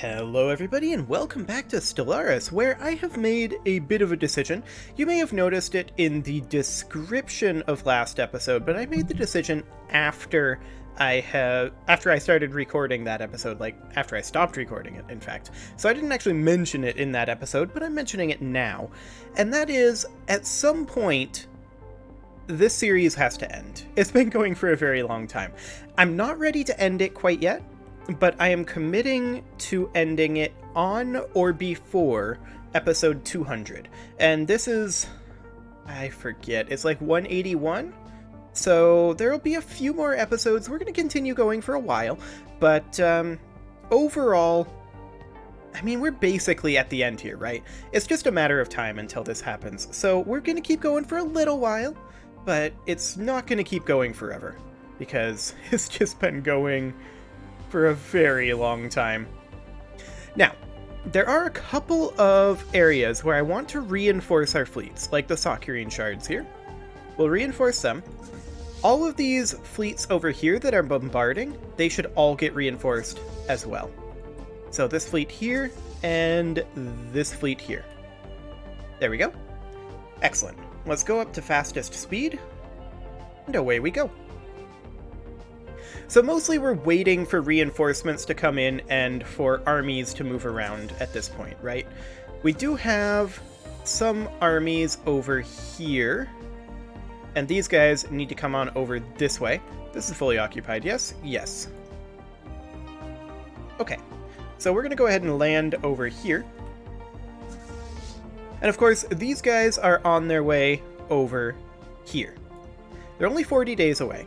Hello everybody and welcome back to Stellaris, where I have made a bit of a decision. You may have noticed it in the description of last episode, but I made the decision after I started recording that episode, like after I stopped recording it, in fact. So I didn't actually mention it in that episode, but I'm mentioning it now. And that is, at some point, this series has to end. It's been going for a very long time. I'm not ready to end it quite yet, but I am committing to ending it on or before episode 200. And this is, I forget, it's like 181? So there will be a few more episodes. We're going to continue going for a while, but overall, I mean, we're basically at the end here, right? It's just a matter of time until this happens. So we're going to keep going for a little while, but it's not going to keep going forever, because it's just been going for a very long time. Now, there are a couple of areas where I want to reinforce our fleets, like the Saccharine shards here. We'll reinforce them. All of these fleets over here that are bombarding, they should all get reinforced as well. So this fleet here, and this fleet here. There we go. Excellent. Let's go up to fastest speed, and away we go. So mostly we're waiting for reinforcements to come in and for armies to move around at this point, right? We do have some armies over here, and these guys need to come on over this way. This is fully occupied, yes? Yes. Okay, so we're going to go ahead and land over here. And of course, these guys are on their way over here. They're only 40 days away.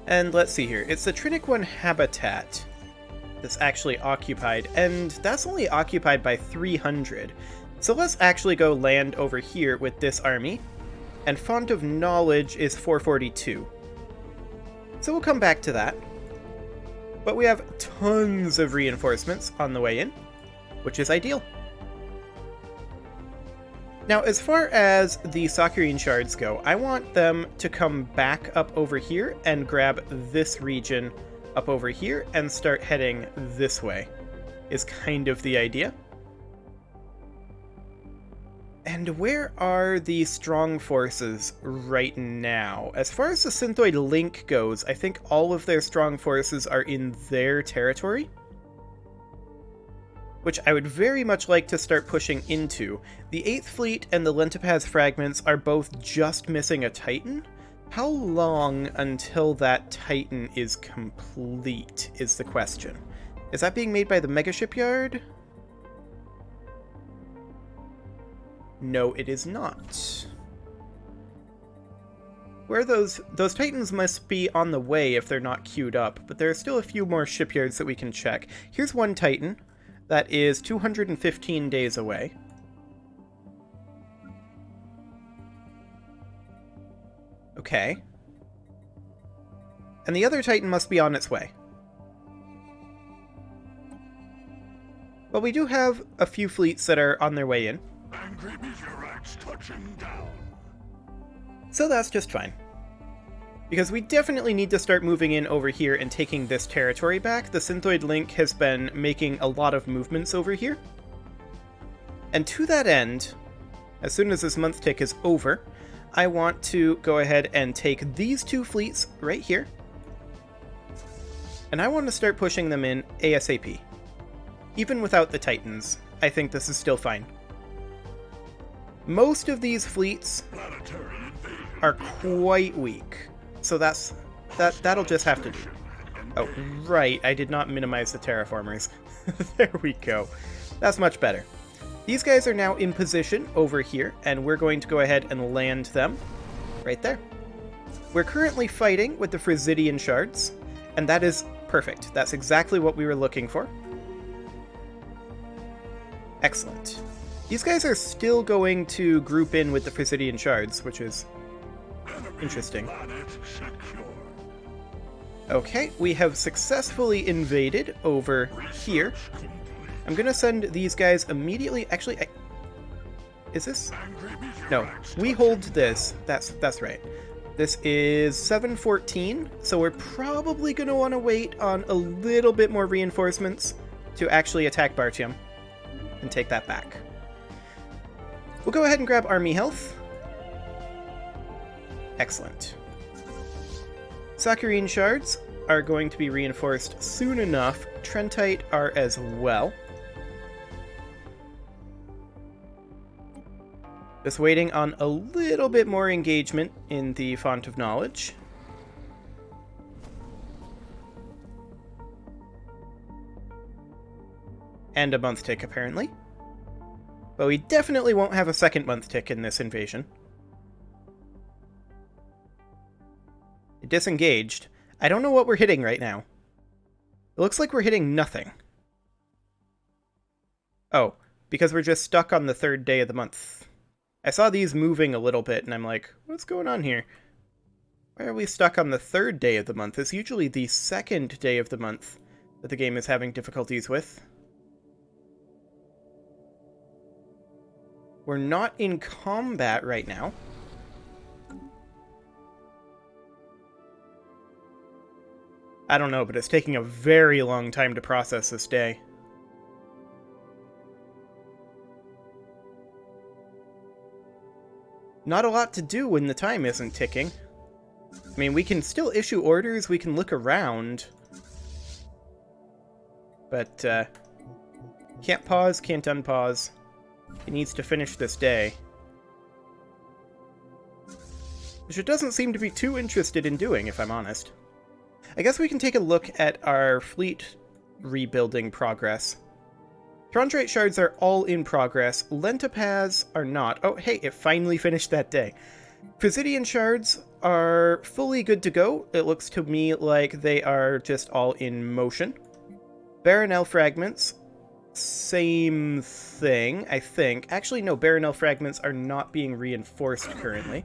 And let's see here, it's the Trinic 1 habitat that's actually occupied, and that's only occupied by 300. So let's actually go land over here with this army, and Font of Knowledge is 442. So we'll come back to that. But we have tons of reinforcements on the way in, which is ideal. Now, as far as the Saccharine shards go, I want them to come back up over here and grab this region up over here and start heading this way, is kind of the idea. And where are the strong forces right now? As far as the Synthoid link goes, I think all of their strong forces are in their territory, which I would very much like to start pushing into. The 8th Fleet and the Lentipaz fragments are both just missing a Titan. How long until that Titan is complete is the question. Is that being made by the Mega Shipyard? No, it is not. Where those Titans must be on the way if they're not queued up, but there are still a few more shipyards that we can check. Here's one Titan. That is 215 days away. Okay. And the other Titan must be on its way. Well, we do have a few fleets that are on their way in. Angry meteorites touching down. So that's just fine. Because we definitely need to start moving in over here and taking this territory back. The Synthoid link has been making a lot of movements over here. And to that end, as soon as this month tick is over, I want to go ahead and take these two fleets right here. And I want to start pushing them in ASAP. Even without the Titans, I think this is still fine. Most of these fleets are quite weak. So that'll just have to do. Oh, right, I did not minimize the terraformers. There we go. That's much better. These guys are now in position over here, and we're going to go ahead and land them right there. We're currently fighting with the Frisidian shards, and that is perfect. That's exactly what we were looking for. Excellent. These guys are still going to group in with the Frisidian shards, which is interesting. Okay, we have successfully invaded over here. I'm gonna send these guys immediately. Actually, is this? No, we hold this. That's right. This is 7:14, so we're probably going to want to wait on a little bit more reinforcements to actually attack Bartium and take that back. We'll go ahead and grab army health. Excellent. Saccharine shards are going to be reinforced soon enough. Trentite are as well. Just waiting on a little bit more engagement in the Font of Knowledge. And a month tick, apparently. But we definitely won't have a second month tick in this invasion. It disengaged. I don't know what we're hitting right now. It looks like we're hitting nothing. Oh, because we're just stuck on the 3rd day of the month. I saw these moving a little bit, and I'm like, what's going on here? Why are we stuck on the 3rd day of the month? It's usually the 2nd day of the month that the game is having difficulties with. We're not in combat right now. I don't know, but it's taking a very long time to process this day. Not a lot to do when the time isn't ticking. I mean, we can still issue orders, we can look around. But, can't pause, can't unpause. It needs to finish this day. Which it doesn't seem to be too interested in doing, if I'm honest. I guess we can take a look at our fleet rebuilding progress. Chondrite shards are all in progress. Lentopaz are not. Oh, hey, it finally finished that day. Presidian shards are fully good to go. It looks to me like they are just all in motion. Baronel fragments, same thing, I think. Actually, no, Baronel fragments are not being reinforced currently.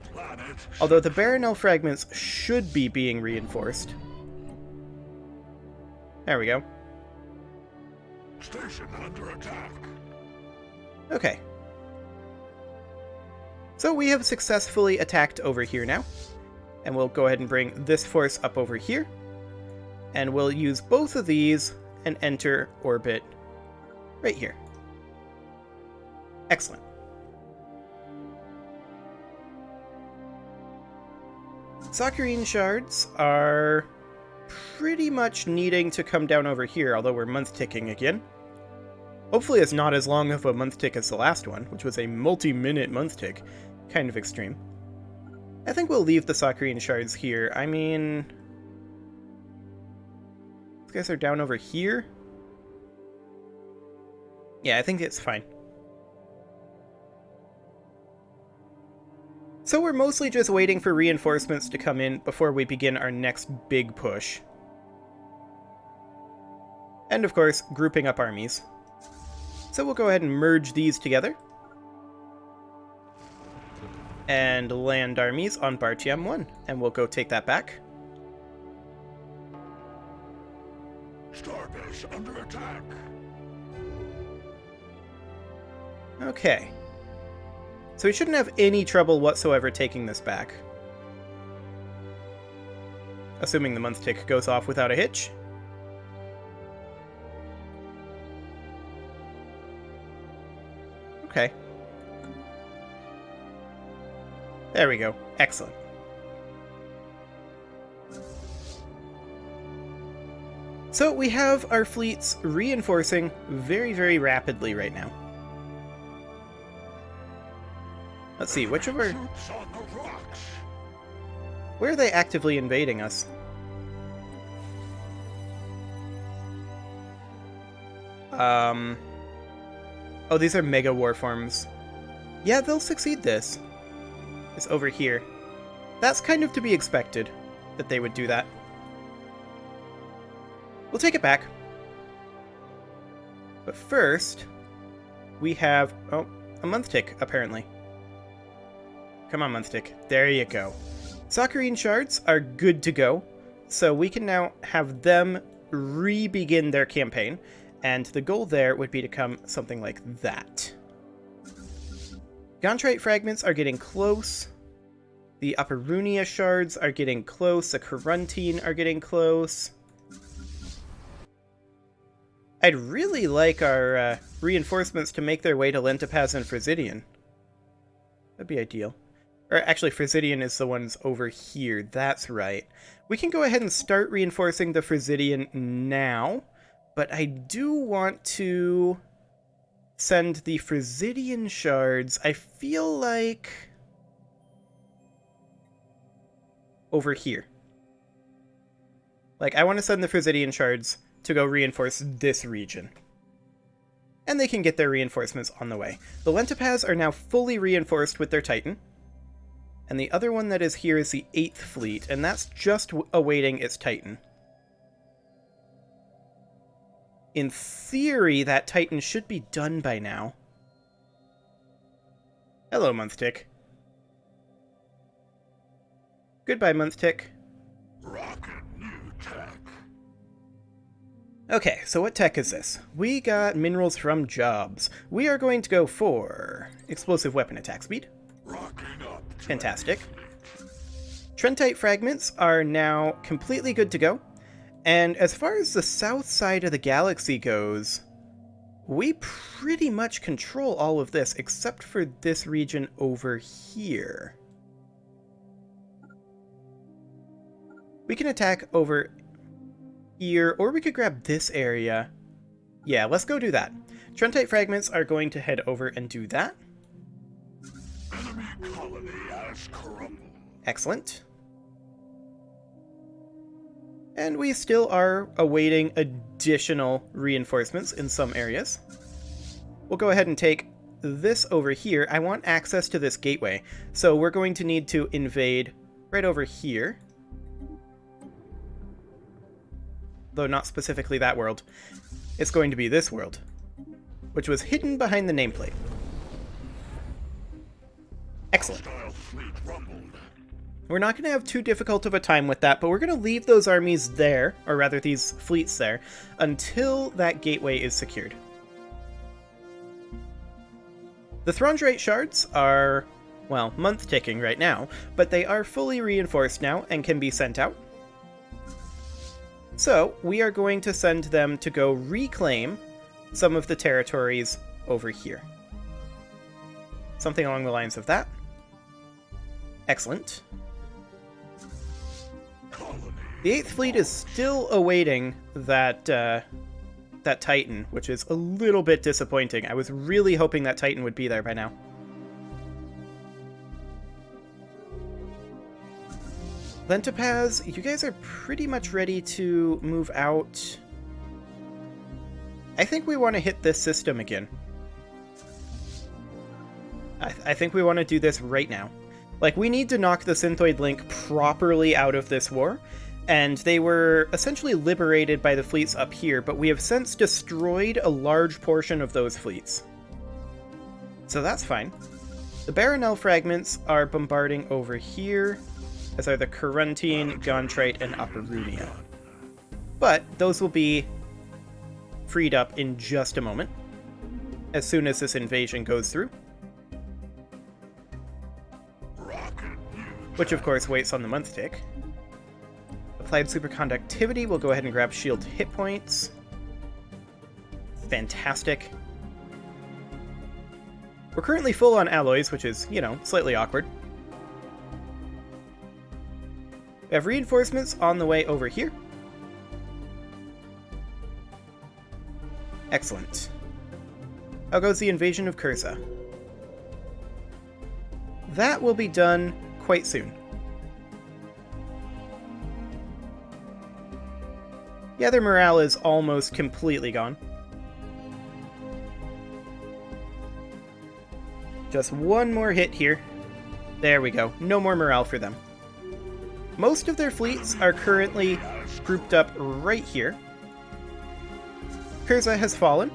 Although the Baronel fragments should be being reinforced. There we go. Station under attack. Okay. So we have successfully attacked over here now. And we'll go ahead and bring this force up over here. And we'll use both of these and enter orbit right here. Excellent. Saccharine shards are pretty much needing to come down over here, although we're month ticking again. Hopefully it's not as long of a month tick as the last one, which was a multi-minute month tick. Kind of extreme. I think we'll leave the Saccharine shards here. I mean, these guys are down over here. Yeah, I think it's fine. So we're mostly just waiting for reinforcements to come in before we begin our next big push. And of course, grouping up armies. So we'll go ahead and merge these together. And land armies on Bartium 1. And we'll go take that back. Starbase under attack. Okay. So we shouldn't have any trouble whatsoever taking this back. Assuming the month tick goes off without a hitch. Okay. There we go. Excellent. So we have our fleets reinforcing very, very rapidly right now. Let's see, which of our... Where are they actively invading us? Oh, these are mega warforms. Yeah, they'll succeed this. It's over here. That's kind of to be expected, that they would do that. We'll take it back. But first, we have... Oh, a month tick, apparently. Come on, month tick. There you go. Saccharine shards are good to go, so we can now have them re-begin their campaign, and the goal there would be to come something like that. Gontrite fragments are getting close. The Aparunia shards are getting close. The Corruntine are getting close. I'd really like our reinforcements to make their way to Lentipaz and Frisidian. That'd be ideal. Or actually, Frisidian is the ones over here. That's right. We can go ahead and start reinforcing the Frisidian now, but I do want to send the Frisidian shards, I feel like, over here. Like, I want to send the Frisidian shards to go reinforce this region. And they can get their reinforcements on the way. The Lentipaz are now fully reinforced with their Titan. And the other one that is here is the 8th Fleet, and that's just awaiting its Titan. In theory, that Titan should be done by now. Hello, Month Tick. Goodbye, Month Tick. Rocket new tech. Okay, so what tech is this? We got minerals from jobs. We are going to go for explosive weapon attack speed. Rocking up. Fantastic. Trentite fragments are now completely good to go. And as far as the south side of the galaxy goes, we pretty much control all of this, except for this region over here. We can attack over here, or we could grab this area. Yeah, let's go do that. Trentite fragments are going to head over and do that. Enemy colony has crumbled. Excellent. And we still are awaiting additional reinforcements in some areas. We'll go ahead and take this over here. I want access to this gateway, so we're going to need to invade right over here. Though not specifically that world. It's going to be this world, which was hidden behind the nameplate. Excellent. Hostile fleet rumbled. We're not going to have too difficult of a time with that, but we're going to leave those armies there, or rather these fleets there, until that gateway is secured. The Throndrate shards are, well, month ticking right now, but they are fully reinforced now and can be sent out. So, we are going to send them to go reclaim some of the territories over here. Something along the lines of that. Excellent. The 8th Fleet is still awaiting that Titan, which is a little bit disappointing. I was really hoping that Titan would be there by now. Lentipaz, you guys are pretty much ready to move out. I think we want to hit this system again. I think we want to do this right now. Like, we need to knock the Synthoid Link properly out of this war, and they were essentially liberated by the fleets up here, but we have since destroyed a large portion of those fleets. So that's fine. The Baronel fragments are bombarding over here, as are the Corruntine, Gontrite, and Aparunia. But those will be freed up in just a moment, as soon as this invasion goes through. Which of course waits on the month tick. Applied superconductivity, we'll go ahead and grab shield hit points. Fantastic. We're currently full on alloys, which is, you know, slightly awkward. We have reinforcements on the way over here. Excellent. How goes the invasion of Cursa? That will be done quite soon. Yeah, their morale is almost completely gone. Just one more hit here. There we go. No more morale for them. Most of their fleets are currently grouped up right here. Cursa has fallen,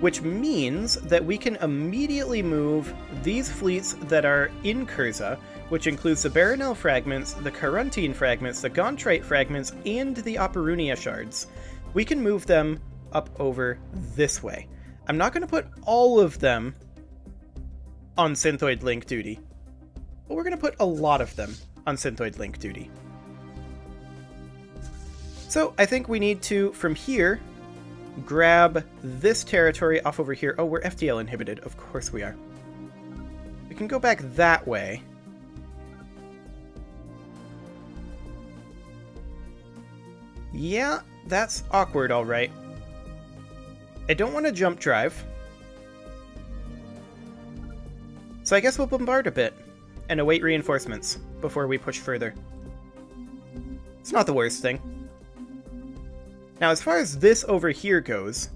which means that we can immediately move these fleets that are in Cursa, which includes the Baronel fragments, the Corruntine fragments, the Gontrite fragments, and the Aparunia shards. We can move them up over this way. I'm not going to put all of them on Synthoid Link duty, but we're going to put a lot of them on Synthoid Link duty. So I think we need to, from here, grab this territory off over here. Oh, we're FTL inhibited. Of course we are. We can go back that way. Yeah, that's awkward, all right. I don't want to jump drive. So I guess we'll bombard a bit and await reinforcements before we push further. It's not the worst thing. Now, as far as this over here goes,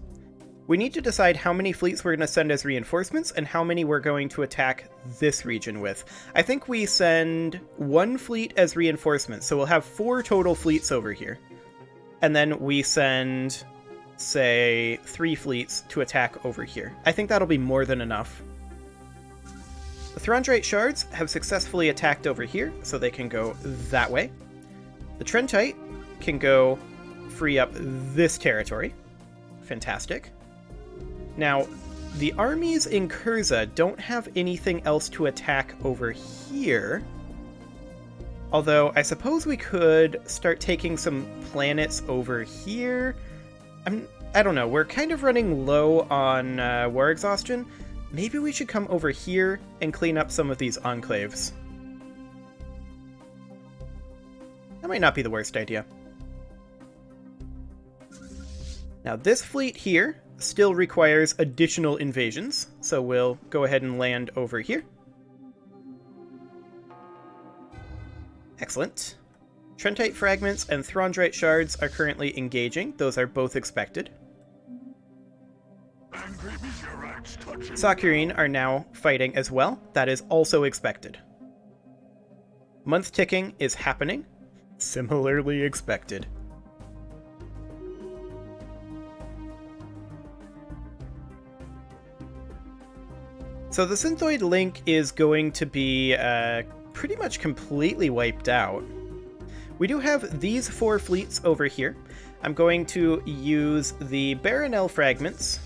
we need to decide how many fleets we're going to send as reinforcements and how many we're going to attack this region with. I think we send 1 fleet as reinforcements, so we'll have 4 total fleets over here. And then we send, say, 3 fleets to attack over here. I think that'll be more than enough. The Throndrate shards have successfully attacked over here, so they can go that way. The Trentite can go free up this territory. Fantastic. Now, the armies in Curza don't have anything else to attack over here. Although, I suppose we could start taking some planets over here. I don't know, we're kind of running low on war exhaustion. Maybe we should come over here and clean up some of these enclaves. That might not be the worst idea. Now, this fleet here still requires additional invasions, so we'll go ahead and land over here. Excellent. Trentite fragments and Throndrate shards are currently engaging. Those are both expected. Sakurine are now fighting as well. That is also expected. Month ticking is happening. Similarly expected. So the Synthoid Link is going to be pretty much completely wiped out. We do have these 4 fleets over here. I'm going to use the Baronel fragments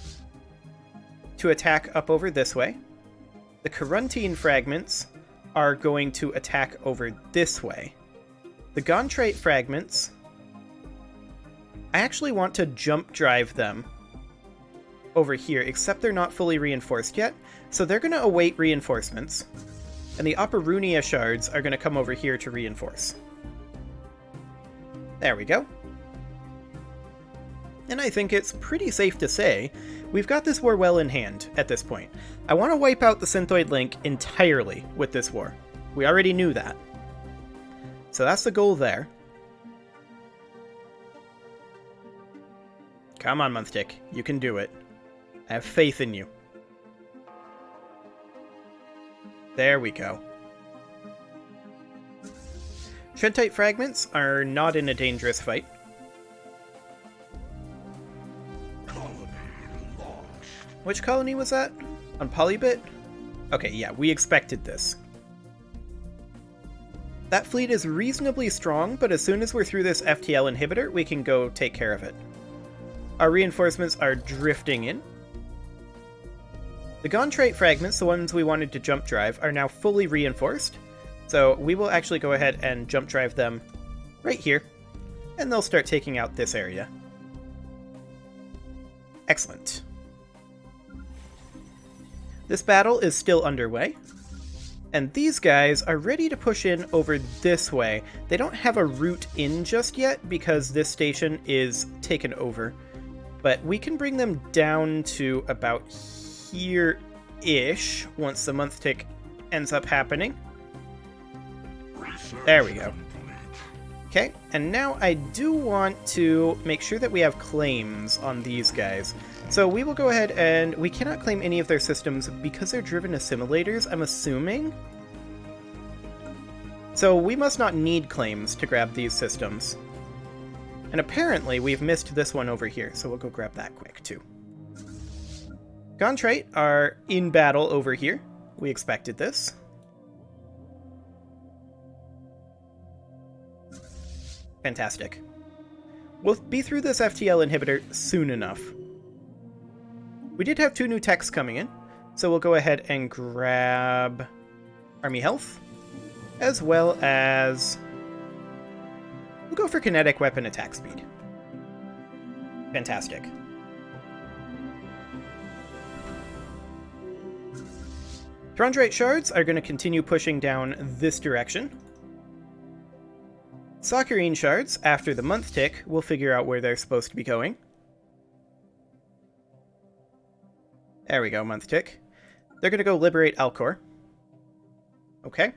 to attack up over this way. The Caruntine fragments are going to attack over this way. The Gontrite fragments, I actually want to jump drive them over here, except they're not fully reinforced yet, so they're going to await reinforcements. And the Operunia shards are going to come over here to reinforce. There we go. And I think it's pretty safe to say we've got this war well in hand at this point. I want to wipe out the Synthoid Link entirely with this war. We already knew that. So that's the goal there. Come on, Monthtick. You can do it. I have faith in you. There we go. Trentite fragments are not in a dangerous fight. Which colony was that? On Polybit? Okay, yeah, we expected this. That fleet is reasonably strong, but as soon as we're through this FTL inhibitor, we can go take care of it. Our reinforcements are drifting in. The Gontrite fragments, the ones we wanted to jump drive, are now fully reinforced. So we will actually go ahead and jump drive them right here, and they'll start taking out this area. Excellent. This battle is still underway, and these guys are ready to push in over this way. They don't have a route in just yet because this station is taken over, but we can bring them down to about here-ish once the month tick ends up happening. There we go. Okay, and now I do want to make sure that we have claims on these guys. So we will go ahead and we cannot claim any of their systems because they're driven assimilators, I'm assuming. So we must not need claims to grab these systems. And apparently we've missed this one over here, so we'll go grab that quick too. Gontrite are in battle over here. We expected this. Fantastic. We'll be through this FTL inhibitor soon enough. We did have 2 new techs coming in, so we'll go ahead and grab Army Health as well as... we'll go for kinetic weapon attack speed. Fantastic. Chondrite shards are going to continue pushing down this direction. Saccharine shards, after the month tick, will figure out where they're supposed to be going. There we go, month tick. They're going to go liberate Alcor. Okay.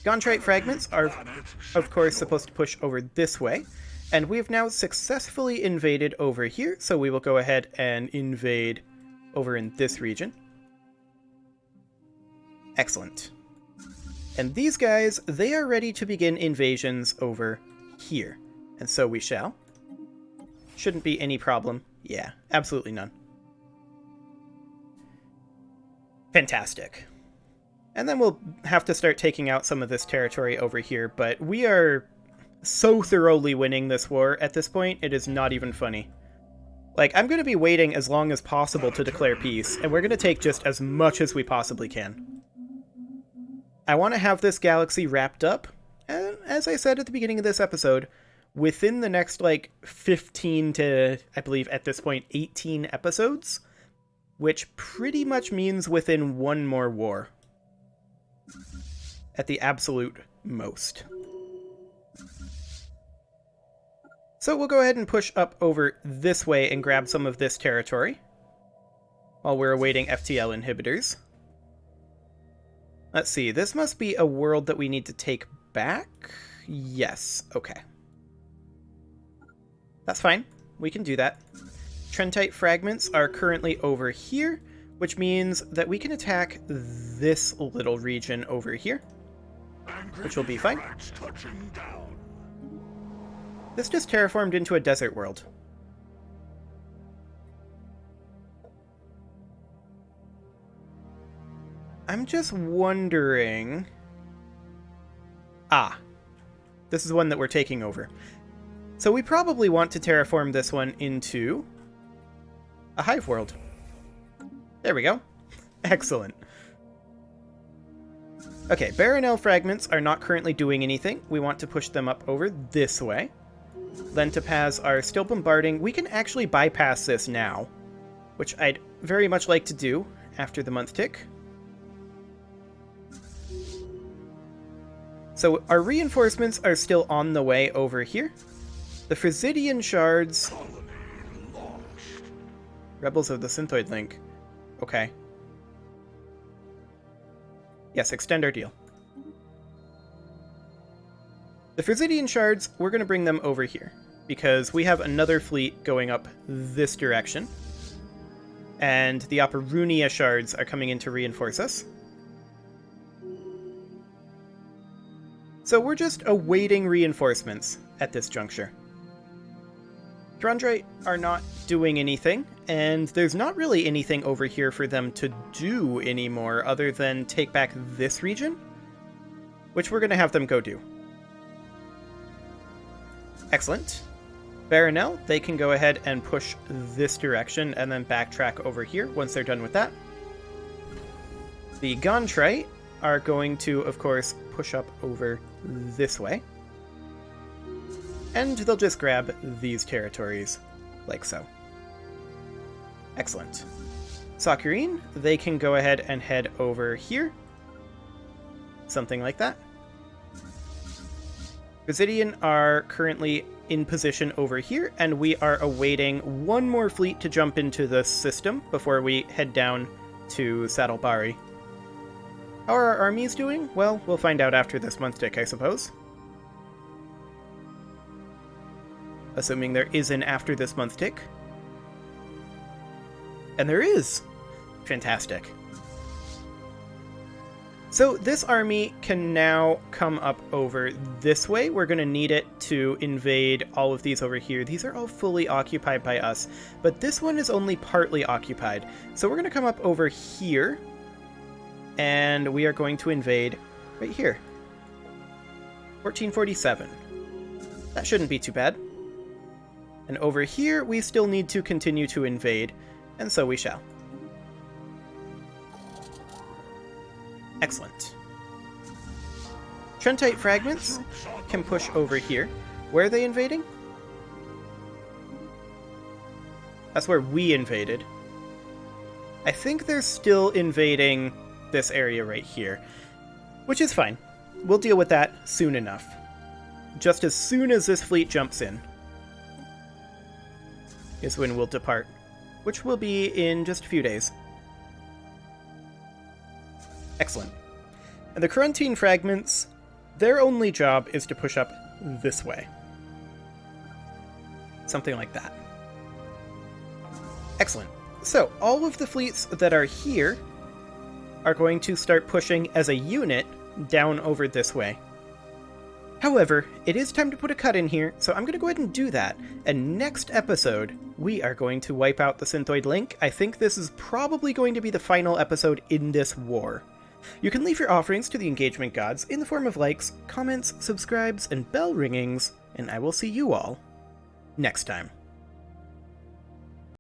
Gontrite fragments are, of course, supposed to push over this way. And we've now successfully invaded over here, so we will go ahead and invade over in this region. Excellent. And these guys, they are ready to begin invasions over here. And so we shall. Shouldn't be any problem. Yeah, absolutely none. Fantastic. And then we'll have to start taking out some of this territory over here, but we are so thoroughly winning this war at this point, it is not even funny. Like, I'm going to be waiting as long as possible to declare peace, and we're going to take just as much as we possibly can. I want to have this galaxy wrapped up, and as I said at the beginning of this episode, within the next, 15 to, I believe at this point, 18 episodes, which pretty much means within one more war. At the absolute most. So we'll go ahead and push up over this way and grab some of this territory, while we're awaiting FTL inhibitors. Let's see, this must be a world that we need to take back? Yes, okay. That's fine, we can do that. Trentite fragments are currently over here, which means that we can attack this little region over here, which will be fine. This just terraformed into a desert world. I'm just wondering... Ah, this is one that we're taking over. So we probably want to terraform this one into a hive world. There we go. Excellent. Okay, Baronel fragments are not currently doing anything. We want to push them up over this way. Lentopaz are still bombarding. We can actually bypass this now, which I'd very much like to do after the month tick. So our reinforcements are still on the way over here. The Frisidian shards... Rebels of the Synthoid Link. Okay. Yes, extend our deal. The Frisidian shards, we're going to bring them over here, because we have another fleet going up this direction. And the Operunia shards are coming in to reinforce us. So we're just awaiting reinforcements at this juncture. Chondrite are not doing anything, and there's not really anything over here for them to do anymore other than take back this region, which we're going to have them go do. Excellent. Baronel, they can go ahead and push this direction and then backtrack over here once they're done with that. The Gontrite are going to, of course, push up over this way. And they'll just grab these territories, like so. Excellent. Saccharine, they can go ahead and head over here. Something like that. Presidian are currently in position over here, and we are awaiting one more fleet to jump into the system before we head down to Saddlebari. How are our armies doing? Well, we'll find out after this month tick, I suppose. Assuming there is an after this month tick. And there is! Fantastic. So this army can now come up over this way. We're going to need it to invade all of these over here. These are all fully occupied by us, but this one is only partly occupied. So we're going to come up over here, and we are going to invade right here. 1447. That shouldn't be too bad. And over here, we still need to continue to invade, and so we shall. Excellent. Trentite fragments can push over here. Where are they invading? That's where we invaded. I think they're still invading this area right here, which is fine. We'll deal with that soon enough. Just as soon as this fleet jumps in is when we'll depart, which will be in just a few days. Excellent. And the Corinthian fragments, their only job is to push up this way. Something like that. Excellent. So, all of the fleets that are here are going to start pushing as a unit down over this way. However, it is time to put a cut in here, so I'm going to go ahead and do that. And next episode, we are going to wipe out the Synthoid Link. I think this is probably going to be the final episode in this war. You can leave your offerings to the engagement gods in the form of likes, comments, subscribes, and bell ringings, and I will see you all next time.